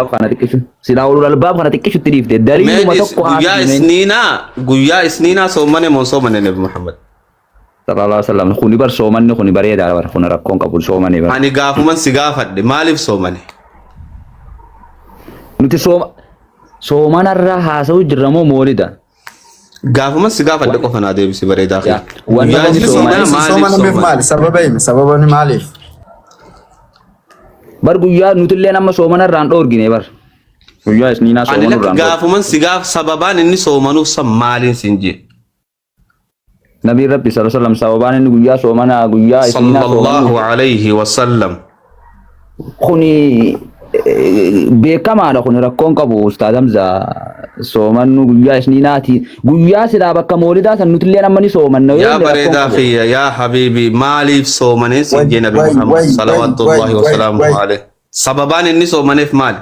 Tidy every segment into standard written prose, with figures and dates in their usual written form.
kana xiqqishu sila ulul albab kana xiqqishu tidifte daliluma tokko guyyaa isniinaa soomane moo soomane nabi Muhammad sallallahu alaihi wasallam kuni bar soomanni kuni bareeda bar kun rakkoon qabul soomane bar ani gaafuman si gaafadhe maaliif soomane nuti soomanarra haasa'u jirramoo moolida gaafuman si gaafadhe qofa naa deebisi bareedaa fi soomana maaliif sababa maaliif bar guyyaa nutillee nama soomanarraan dhoorgine bar guyyaa isniinaa soomanurraan gaafuman si gaaf sababaan inni soomanuuf san maaliin sin jee nabi rabbi sallallahu alaihi wasallam sababaan inni guyyaa soomana guyyaa isniinaa sallallahu alaihi wasallam kuni beekamaadha kun rakkoon qabu ustaad Hamza soomannu guyyaa isniinaati guyyaa sidaa bakka moolidaa san nutillee nama ni soomanna yaa bareedaa fi yaa habiibi maaliif soomane sin jee nabi Muhammad salawatullahi wa salaamuhu alaihi sababaan inni soomaneef maali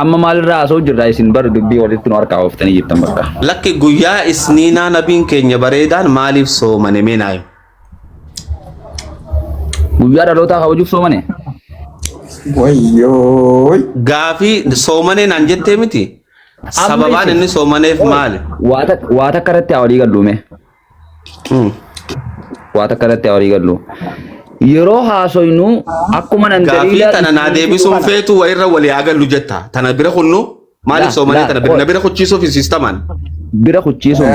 amma maalirraa haasa'u jirra isin bar dubbii walitti nu harkaa ooftanii jirtan bakka lakki guyyaa isniinaa nabiin keenya bareedaan maaliif soomane meenaayu guyyaa dhalootaa kabajuuf soomane wayyoo gaafii soomane naan jettee miti sababaan inni soomaneef maali waa takka irratti haa walii galluume waa takka irratti haa walii gallu yeroo haasoynu akkuma nan gaafii tana naa deebisuun feetu wa irra walii haa gallu jetta tana bira kunnu maaliif soomane tana bira kuchiisuuf sistamaan bira kuchiisuuf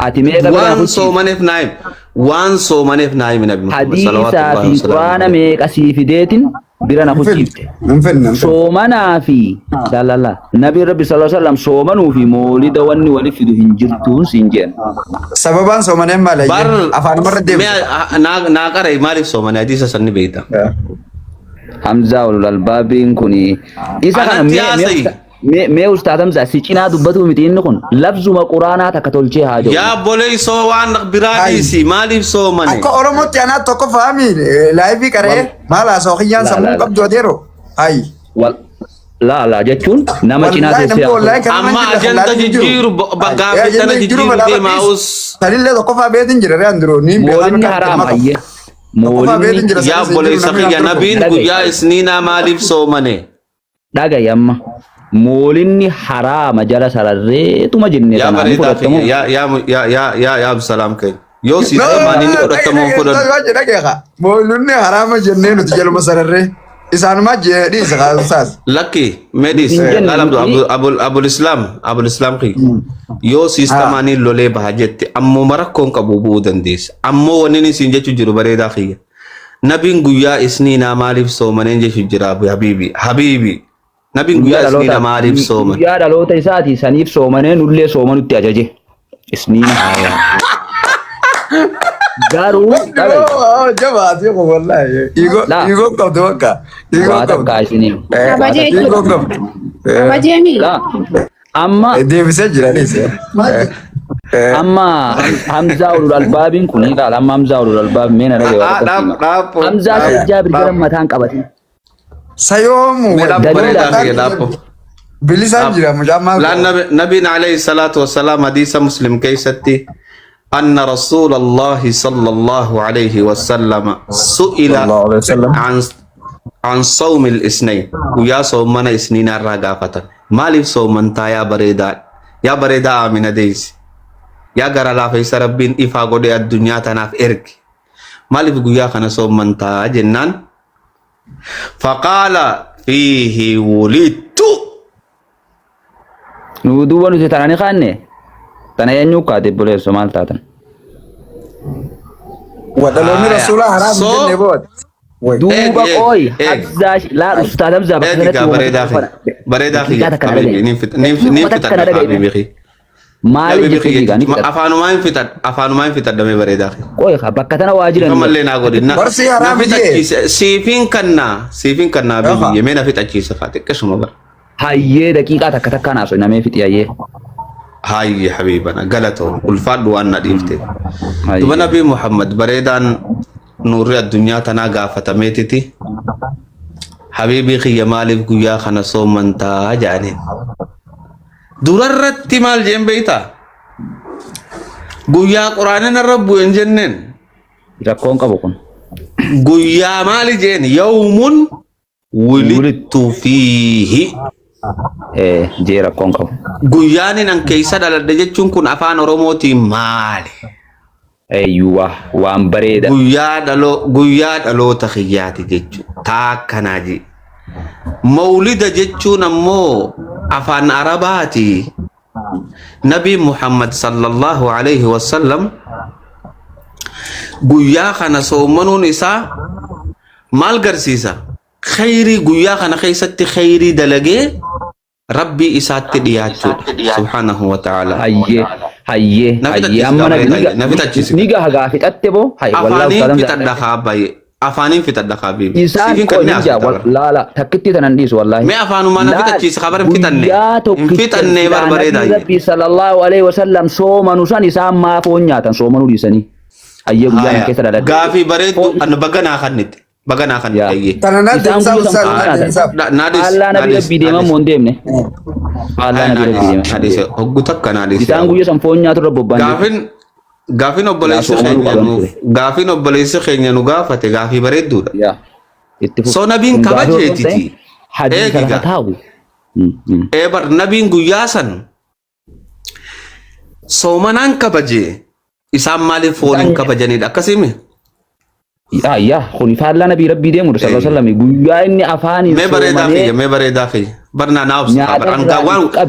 ati meeqa waan soomaneef naayim waan soomaneef naayim nabi hadiisaa fi quraana meeqa sii fideetin bira na kuchiifte soomanaa fi lalala nabi rabbi sallallahu alaihi wasallam soomanuu fi moolida wanni wali fidu hin jirtuun siin jeen sababaan soomaneen maali afaan marra deemu naa qaray maaliif soomane hadiisa sanni beekta Hamza ulul albaabiin kuni isa kana mee ustaad Hamza si cinaa dubbatu miti inni kun lafzuma quraanaa takka tolchee haa jiru yaa bolee soo waan biraadhiisi maaliif soomane akka oromootti anaa tokko faami laayifii qaree maala sooqiyyaan sammuu qabdu adeero hayi la jechuun nama cinaa teessee amma ajanda jijjiiru gaafii tana jijjiiru deemaa'us tanillee tokko faa beetin jira re'aan duroo ni moolinni haraama ayyee moolinni yaa bolee sakiyya nabiin guyyaa isniinaa maaliif soomane dhagayi amma moolinni haraama jala sararreetuma jenne tanaan fudhatamu yaa absalaam kee yoo si maaliin fudhatamu fudhatamu moolinni haraama jennee nuti jaluma sararree isaanuma jedhi isa kaasaas lakki medis abul islam kee yoo sistamaanii lolee baha jette ammoo marakkoon qabu bu'uu dandeessa ammoo wanni isin jechuu jiru bareedaa kiyya nabiin guyyaa isniinaa maaliif soomaneen jechuu jira habiibi nabiin guyyaa isniinaa maaliif soomane guyyaa dhaloota isaati saniif soomanee nullee soomanutti ajaje isniina garuu jabaati ko wallahi igo qabdu bakka igo qabdu amma deebisee jiranis amma Hamza ulul albaabiin kun ilaala amma Hamza ulul albaab meena dhagee Hamza sajjaa birgaran mataan qabatin sayoomu bilisaan jira mujammaa nabiin alayhi salaatu wassalaam hadiisa muslim keessatti أن رسول الله صلى الله عليه وسلم سئل عن صوم الاثنين ويا صومنا اثنين الرقافة مالف صومن تا يا بريدا من ديس يا غرا لا فيس ربين إفا قد الدنيا تناف إرك مالف قويا خنا صومن تا جنان فقال فيه ولدت نودو ونو تتراني خاني tana yanyu ka de bole so mal tatan wadalomi rasula haram jenne bot duba koy azza la ustad Hamza bareda khi nin fitat habibi mali khi afanu main fitat dame bareda khi koy bakka tana wajiran kamalle na godina barsi haram je sifin kanna bibi yemena fitat chi safate kasuma bar hayye daqiqa takka na so na me fitiyaye هاي حبيبنا قالته والفرد وانا ديفته تبا نبي محمد بريدان نور الدنيا تناقا فتميتتي حبيبي خي مالك قويا خنا صوم منتا جانين دررت مال جنبيتا قويا قرآن الرب وينجنن جاكون كبوكون قويا مال جين يوم wulidtu fiihi. Jeera konqabu. Guyyaanin an keessa dhaladhe jechuun kun afaan Oromootiin maali? Eeyyuwa waan bareeda. Guyyaa dhaloota kiyyaati jechuudha. Taakkanaa ji. Mawlida jechuun ammoo afaan Arabaati. Nabi Muhammad sallallahu alaihi wasallam guyyaa kana soomanuun isaa maal garsiisa? Khayrii guyyaa kana keessatti khayrii dalagee Rabbi isaatti dhiyaachuudha subhanahu wa ta'ala. Hayyee amma niga hagaa fixatte boo afaanin fixadha kaabii isaan qoonja laala takkitti tanan dhiisu wallahi mee afaanuma na fixachiisa kabarin fixanne barbareeda Rabbi sallallahu alaihi wasallam soomanu san isaan maafoon nyaatan soomanuu dhiisanii hayyee guyyaa keessa dhaladhe gaafii bareedu an baganaa kannite hayyee tanana Allah nabi rabbi deeman moon deemne Allah nabi rabbi deeman hadise hoggu takka naadise isaan guyyaa san foon nyaatu rabbobbaan Gaafin obboleessi keenya nu gaafate gaafii bareedduudha. So nabiin kabajeetiti. Eebar nabiin guyyaa san soomanaan kabajee isaan maaliif fooniin kabajanidha akkasimi? Kuni faallaa nabii rabbii deemu sallallahu alaihi wasallam guyyaa inni afaaniin soomanee mee bareedaa fi barnaa naafs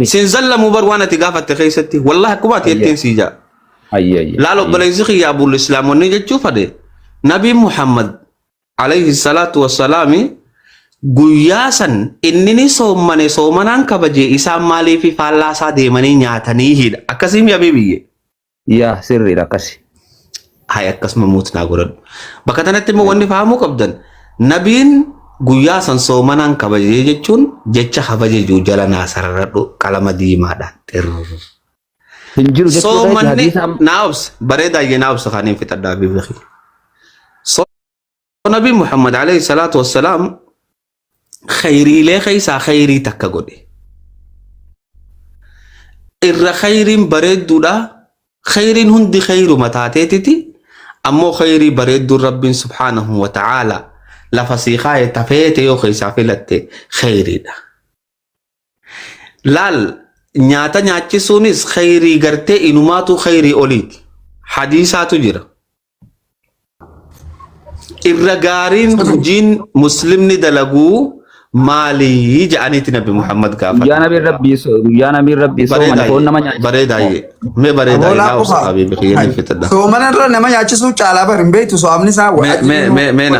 sin zallamu bar waan ati gaafatte keessatti wallahi akkuma ati jetteen siijaa. Lalu obboleessi kiyya Abul Islaamonni jechuu fade Nabi Muhammad alayhi salatu wassalam guyyaa san inni soomane soomanaan kabaje isaan maaliif faallaa isaa deemanii nyaatanii hidha akkasiin yaa biyye sirriidha akkasi hay akkasuma muutnaa godhadhu bakka tanatti immoo wanni fahamuu qabdan nabiin guyyaa san soomanaan kabaje jechuun jecha kabaje jala naasararradhu qalama diimaadhaan so manni naabs bareda ye naabs khanin fi tadabi bi so nabi Muhammad alayhi salatu wassalam khairi le khaysa khairi takagode irra khairin bareduda khairin hundi khairu matatetiti ammo khairi baredu rabbin subhanahu wa ta'ala la fasiqa tafete yo khaysa filatte khairida lal nyaata nyaachisuunis khayrii gartee inumaatu khayrii oliiti hadiisaatu jira irra gaariin hojiin muslimni dalaguu maalii jedhaniiti nabi Muhammad gaafate guyyaa nabi rabbii soomane foon nama nyaachisa bareedaaye mee bareedaaye naa usaabii biqiyyanii fitadha soomanarra nama nyaachisuu caalaa barin beektu soomni isaa mee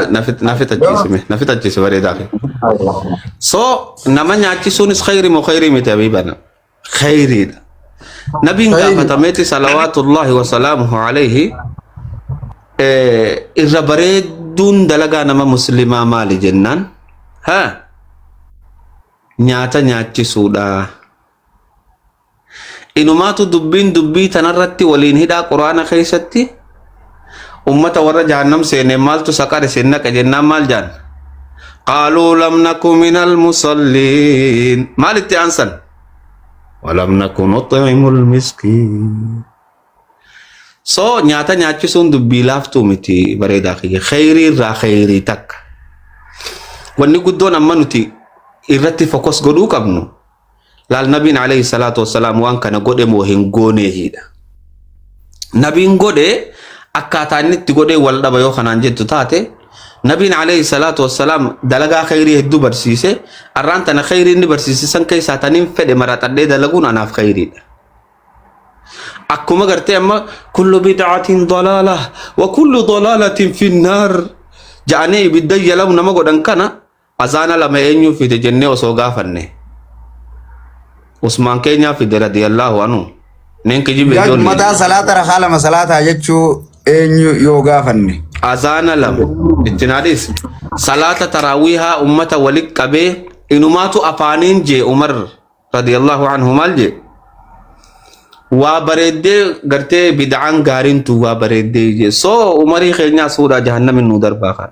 na fitachiisi bareedaa fi so nama nyaachisuunis khayrii moo khayrii miti abiibana خيري نبي قافتميتي صلوات الله وسلامه عليه الربريد دون دلقا نما مسلمة مالي جنان ها نياتي سودا إنو ماتو دبي تنرتي ولين هدا قرآن خيستي أمة ورى جهنم سيني مالتو سكار سينك جنان مال جان قالوا لم نكن من المصلين مالتي أنسان ولم نكن نطعم المسكين so nyaata nyaachisuun dubbii laaftuu miti bareedaa kiyya khayrii irraa khayrii takka wanni guddoon amma nuti irratti fokus godhuu qabnu laal nabiin alayhi salaatu wassalaam waan kana godhe moo hin gooneehidha nabiin godhe akkaataa inni itti godhe wal dhaba yoo kanaan jettu taate nabiin alayhi salaatu wassalaam dalagaa khayrii hedduu barsiise arraan tana khayrii inni barsiise san keessaa taniin fedhe maraxadhee dalaguun anaaf khayriidha akkuma gartee amma kullu bid'atin dalalah wa kullu dalalatin fi nnar ja'anii ibidda yalamu nama godhan kana azaana lama eenyu fide jennee osoo gaafanne Usmaan Keenyaa fide radiyallahu anhu neen kijibe ijoollee mataa salaata rakhalama salaata jechuu eenyu yoo gaafanne azaana lama itinaadis salata tarawiha ummata walik qabe inumaatu afaaniin je Umar radiyallahu anhu maal je waa bareeddee gartee bid'aan gaarintu waa bareeddee je so Umarii Keenyaa suudha jahannamin nu darbaa kan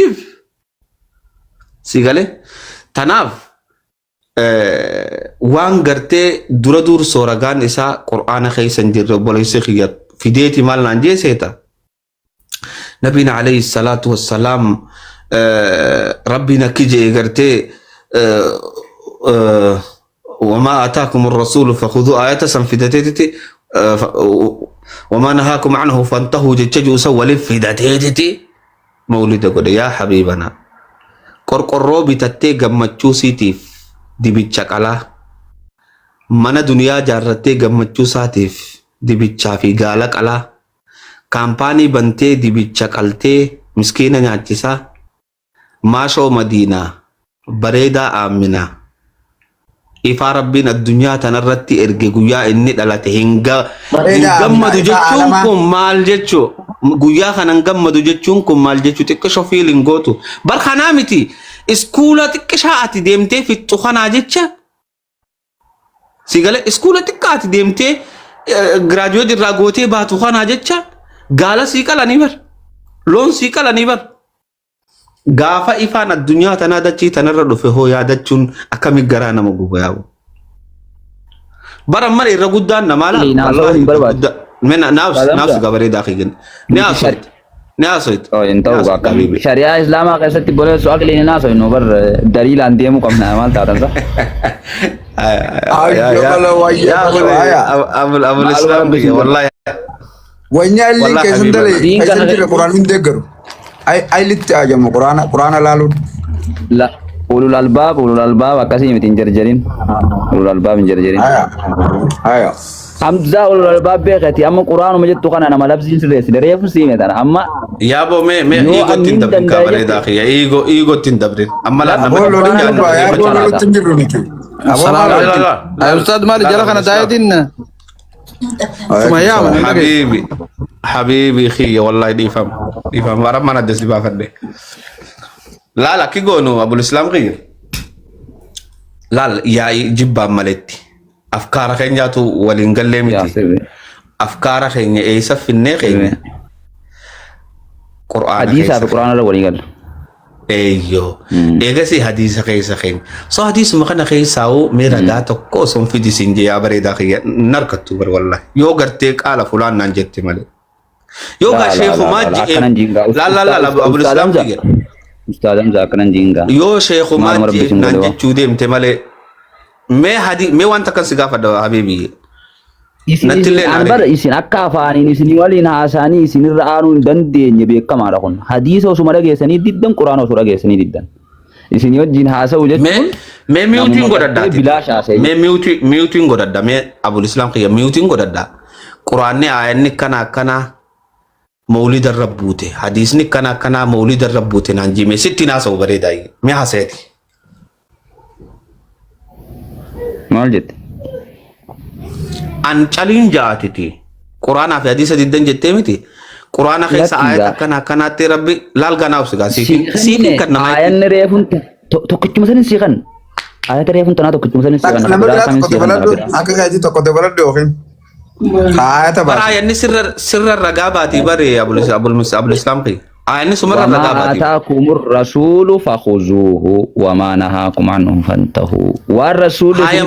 if sigale tanaaf waan gartee dura dur sooragaan isaa Qur'aana keessan jirre obboleessi kiyya fideeti maal naan jeeseeta nabiin alayhi salaatu wassalaam ربنا كيجي قرتي وما آتاكم الرسول فخذوا آيات سنفدتي وما نهاكم عنه فانتهوا جتجوا سوى لفدتي مولد قد يا حبيبنا قرقرو بتتي قمتشو سيتيف دي بيتشاكالا mana duniyaa jaarrattee gammachuu isaatiif dibicha fi gaala qalaa kaampaanii bantee dibicha qaltee miskiina nyaachisaa maashoo madiinaa bareedaa aaminaa ifaa rabbiin addunyaa tanarratti erge guyyaa inni dhalate hin gammadu jechuun kun maal jechuu guyyaa kanan gammadu jechuun kun maal jechuu xiqqisho fiilin gootu bar kanaa miti iskuula xiqqishaa ati deemtee fixxu kanaa jecha sigale iskuula xiqqaati deemtee giraajuweet irraa gootee baatu kanaa jecha gaala sii qalanii bar loon sii qalanii bar gaafa ifaan addunyaa tanaa dachii tanarra dhufe hoo yaadachuun akkamii garaa nama guba yaabu bara mara irra guddaan namaa laala naafsi gabaree daakii genne ناسويت انت شريعة إسلام قصة بولي سؤال لي ناسو إنه بر دليل عن ديمو قمنا مال تعرف صح؟ أبو الإسلام والله وين اللي كيسن دلي كيسن دلي القرآن من دقر أي لت أجمع قرآن لالو لا أولو الألباب أكاسي متين جرجرين أولو الألباب من جرجرين أيوة Hamza ulul albab bekati amma Qur'an majid tukan ana malabsin sirres dari aku sih metan amma ya bo me ego tindabrin kabare dakhiya ego tindabrin amma la nama Ustaz mali jara kana daidin سمايا حبيبي خي والله دي فهم ورا ما ندس دي بافد لا كي غونو ابو الاسلام غير لا يا جبا مالتي أفكار خينيا تو ولينغلي متي أفكار خينيا إيسا فيني خينيا قرآن حديث هذا القرآن لا ولينغل أيوه إيجا سي حديث خيسا خين سو حديث مخنا خيساو ميرا داتو كوسم في دي سنجي بريدا خيا نركتو بر والله يو غرتيك على فلان نانجت مالي يو غا شيخ ماجي لا أبو الإسلام أستاذ أمزا كنن جينغا يو شيخ ماجي نانجت چوديم تمالي me wanta kan sigafa da habibi natille anbar isin akka faani isin walin hasani isin ra'anun dandeenye beekama da kun hadisa usuma dhageessanii diddan quraana usuma dhageessanii diddan isin wajjin haasa'u jechuun me muting godadda me muting godadda me abul islam khiya muting godadda quraanni ayanni kana مولد الربوته حديثني kana مولد الربوته nanji me sittina saw bareedai me haseeti مالجت أن challenge جاتتي قرآن في حديث ديدن جتمتي قرآن خيس آية كنا تربي لالغنا وسجا سيكين كنا آية نريفون توكتش مثلا سيكان آية نريفون تنا توكتش مثلا سيكان لما بيرات كتبلد أكيد هذي تكتبلد دوخين آية تبارك آية نسر الرجاباتي بري أبو الإسلام كي آية نسمر الرجاباتي وما آتاكم الرسول فخذوه وما نهاكم عنه فانتهوا والرسول هاي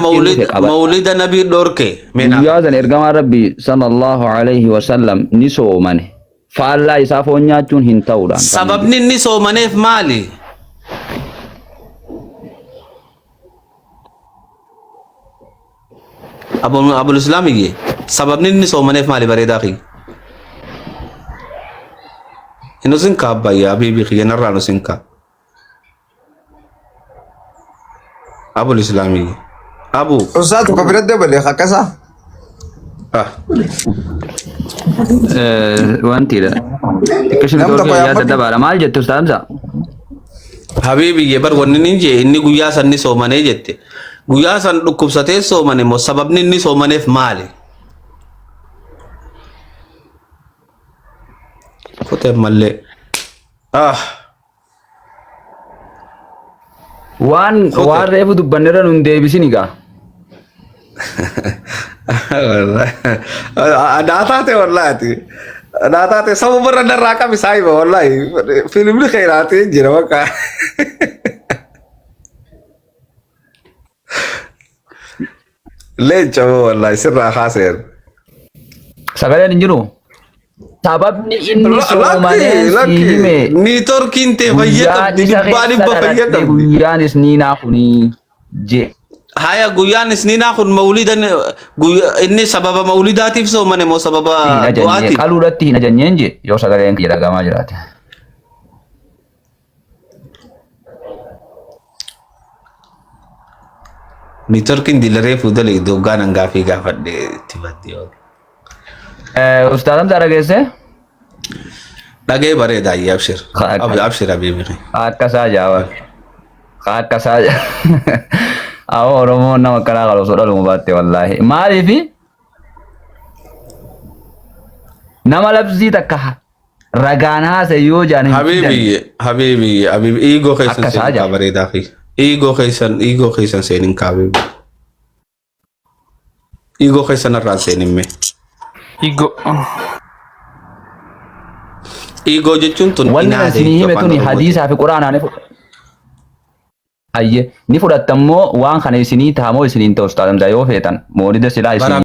مولد النبي دوركي يا ذن إرجام ربي صلى الله عليه وسلم نسو منه فالله يسافون ياتون هنتاورا سبب نسو منه في مالي أبو الإسلام يجي سبب نسو منه في مالي بريداخي إنه سنكا بايا حبيبي خي نرانو سنكا أبو الإسلامي أبو أستاذ كبرت ده بلي خكسا وانتي لا كشن دور يا تدبر مال جت أستاذ حبيبي يبر وننجي إني غويا سنني سومانه جت غويا سن دكوبسته سومانه مو سبب نني سومانه في مالي كتب ملء وان ريفو دبنرا نندي بسنيكا والله داتاتي والله داتاتي سب برا نراكا بسايبه والله فيلم الخيرات جرمك ليه والله سر خاسر سغالين نجرو sababni inni soomaneen si hime Ni torkinte fayyadamni dibbaani ba fayyadamni. guyyaanis ni naa kuni je Haya guyyaanis ni naa kun mawlidan inni sababa mawlidaatiif soomane moo sababa du'aatiif? qaluudhatti hin ajajneen je yoo sagaleen kiyya dhagamaa jiraate. Ni torkin dilaree fuudhalee doggaan hangaafii gaafadhe itti badde. Ustaadam taara geesse? Dhagee bareeda ayyaa abshir. Abshir abiibi. Akkasaa jaawaa. Akkasaa Awo Oromoo nama karaa qaluu sodhalumu baatte wallaahi. Maaliifi? Nama labsii takka ragaan haase yoo jaan hin Habibi, iigoo keessan seenin bareedaa fi iigoo keessan seenin kaabibi. Iigoo keessan irraan seenin mee. Iigoo jechuun tun wanni isinii hime tuni hadiisaa fi quraanaa ni fudhattammoo waan kana isinii taamoo isiniin ta'u ustaadamsa yoo feetan moolida silaa isin